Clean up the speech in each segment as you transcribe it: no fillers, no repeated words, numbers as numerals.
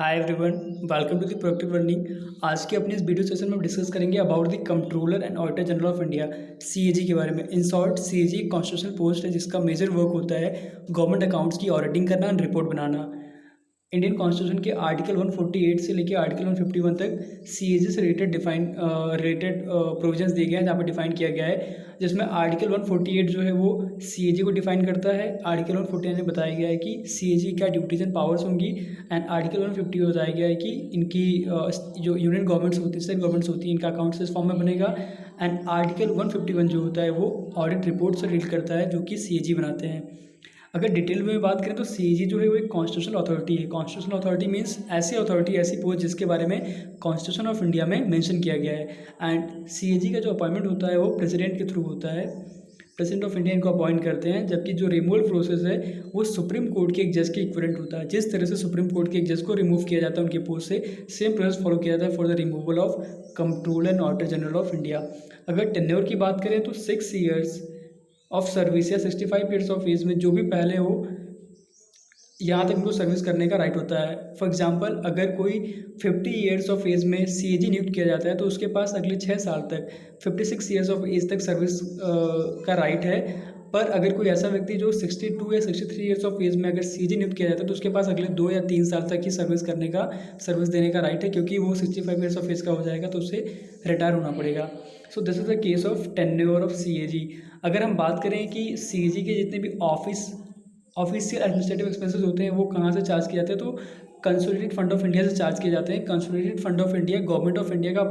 Hi everyone, welcome to the productive learning. आज के अपने इस वीडियो सेशन में हम डिस्कस करेंगे about the controller and auditor general of India CAG के बारे में। इन शॉर्ट, सीएजी एक कॉन्स्टिट्यूशनल पोस्ट है जिसका मेजर वर्क होता है गवर्नमेंट अकाउंट्स की ऑडिटिंग करना and report banana. Indian constitution के आर्टिकल 148 से लेकर आर्टिकल 151 तक सीएजी से रिलेटेड प्रोविजंस दिए गए हैं, जहाँ पर डिफाइन किया गया है, जिसमें आर्टिकल 148 जो है वो सीएजी को डिफाइन करता है। आर्टिकल 149 में बताया गया है कि सीएजी क्या ड्यूटीज एंड पावर्स होंगी, एंड आर्टिकल 150 में बताया गया है कि इनकी जो यूनियन गवर्नमेंट्स होती है, स्टेट गवर्नमेंट्स होती है, इनका अकाउंट्स इस फॉर्म में बनेगा। एंड आर्टिकल 151 जो होता है वो ऑडिट रिपोर्ट से डील करता है, जो कि सीएजी बनाते हैं। अगर डिटेल में बात करें तो सीएजी जो है वो एक कॉन्स्टिट्यूशनल अथॉरिटी है। कॉन्स्टिट्यूशनल अथॉरिटी मीन्स ऐसी अथॉरिटी, ऐसी पोस्ट जिसके बारे में कॉन्स्टिट्यूशन ऑफ इंडिया में मेंशन किया गया है। एंड सीएजी का जो अपॉइंटमेंट होता है वो प्रेसिडेंट के थ्रू होता है। प्रेसिडेंट ऑफ इंडिया इनको अपॉइंट करते हैं, जबकि जो रिमूवल प्रोसेस है वो सुप्रीम कोर्ट के एक जज के इक्विवेलेंट होता है। जिस तरह से सुप्रीम कोर्ट के एक जज को रिमूव किया जाता है उनके पोस्ट से, सेम प्रोसेस फॉलो किया जाता है for the removal of controller and auditor general of India. अगर टेन्योर की बात करें तो 6 ईयर्स ऑफ सर्विस या 65 ईयर्स ऑफ एज में जो भी पहले हो, यहाँ तक उनको सर्विस करने का राइट होता है। फॉर एग्जांपल, अगर कोई 50 ईयर्स ऑफ एज में सीएजी नियुक्त किया जाता है तो उसके पास अगले 6 साल तक 56 ईयर्स ऑफ एज तक सर्विस का राइट है। पर अगर कोई ऐसा व्यक्ति जो 62 या 63 ईयर्स ऑफ एज में अगर सीएजी नियुक्त किया जाता है तो उसके पास अगले 2 या 3 साल तक ही सर्विस देने का राइट है, क्योंकि वो 65 ईयर्स ऑफ एज का हो जाएगा तो उसे रिटायर होना पड़ेगा। So this is the case of tenure of CAG. अगर हम बात करें कि सीएजी के जितने भी ऑफिशियल एडमिनिस्ट्रेटिव एक्सपेंसेस होते हैं वो कहाँ से चार्ज किए जाते हैं, तो कंसोलिडेटेड फंड ऑफ इंडिया से चार्ज किए जाते हैं। Consolidated fund of India government of India का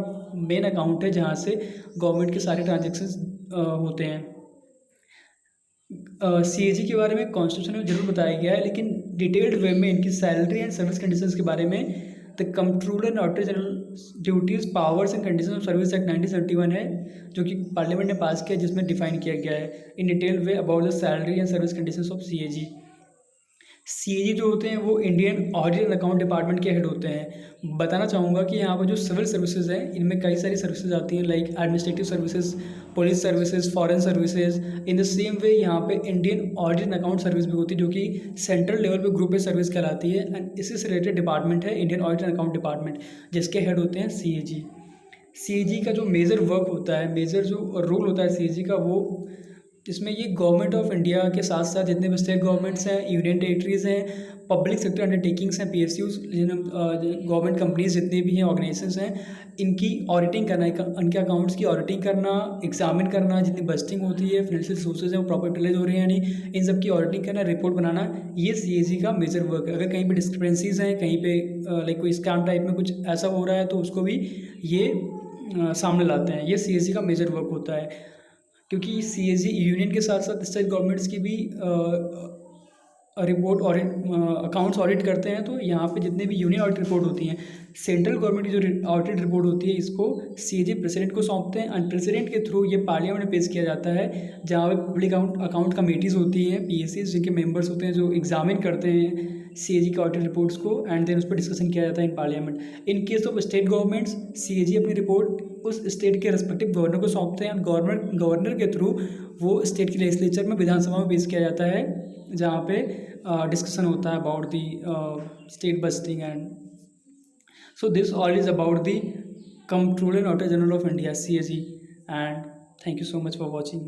मेन अकाउंट है, जहाँ से गवर्नमेंट के सारे ट्रांजेक्शन्स होते हैं। सीएजी के बारे में कॉन्स्टिट्यूशन में जरूर बताया गया है, लेकिन डिटेल्ड वे में इनकी सैलरी एंड सर्विस कंडीशंस के बारे में the controller and auditor general duties powers and condition of service act 1971 है, जो कि पार्लियामेंट ने पास किया, जिसमें डिफाइन किया गया है in detail way about the salary and service conditions of CAG. CAG जो होते हैं वो Indian audit and account department के हेड होते हैं। बताना चाहूँगा कि यहाँ पर जो सिविल सर्विसेज हैं इनमें कई सारी सर्विसेज आती हैं, like administrative services, police services, foreign services. In the same way यहाँ पे Indian audit and account service भी होती है, जो कि सेंट्रल लेवल पे ग्रुप ए सर्विस कहलाती है। एंड इसी से रिलेटेड डिपार्टमेंट है Indian audit and account department, जिसके हेड होते हैं सीएजी। सीएजी का जो मेजर वर्क होता है, मेजर जो रोल होता है सीएजी का, वो इसमें ये गवर्नमेंट ऑफ इंडिया के साथ साथ जितने भी स्टेट गवर्नमेंट्स हैं, यूनियन टेरिटरीज़ हैं, पब्लिक सेक्टर अंडरटेकिंग्स हैं, पीएसयूज, गवर्नमेंट कंपनीज जितने भी हैं, ऑर्गेनाइजेशंस हैं, इनकी ऑडिटिंग करना, इनके अकाउंट्स की ऑडिटिंग करना, एग्जामिन करना, जितनी बजटिंग होती है, फाइनेंशियल रिसोर्सेज हैं वो प्रॉपर यूटिलाइज हो रहे हैं यानी, इन सब की ऑडिटिंग करना, रिपोर्ट बनाना, ये सीएजी का मेजर वर्क है। अगर कहीं पे डिस्क्रिपेंसीज हैं, कहीं पे लाइक कोई स्कैम टाइप में कुछ ऐसा हो रहा है तो उसको भी ये सामने लाते हैं। ये सीएजी का मेजर वर्क होता है, क्योंकि सीएजी यूनियन के साथ साथ स्टेट गवर्नमेंट्स की भी रिपोर्ट ऑडिट अकाउंट्स ऑडिट करते हैं। तो यहाँ पे जितने भी यूनियन ऑडिट रिपोर्ट होती हैं, सेंट्रल गवर्नमेंट की जो ऑडिट रिपोर्ट होती है, इसको सीएजी प्रेसिडेंट को सौंपते हैं, एंड प्रेसिडेंट के थ्रू ये पार्लियामेंट में पेश किया जाता है, जहाँ पे पब्लिक अकाउंट कमेटीज़ होती हैं, पीएससीज, जिनके मेंबर्स होते हैं, जो एग्जामिन करते हैं सीएजी के ऑडिट रिपोर्ट्स को, एंड देन उस पर डिस्कशन किया जाता है in parliament. In case of state governments, CAG अपनी रिपोर्ट उस स्टेट के रेस्पेक्टिव गवर्नर को सौंपते हैं, एंड गवर्नर के थ्रू वो स्टेट की लेजिस्लेचर में, विधानसभा में पेश किया जाता है, जहाँ पे डिस्कशन होता है about the state budgeting. And so this all is about the controller and auditor general of India, CAG. And thank you so much for watching.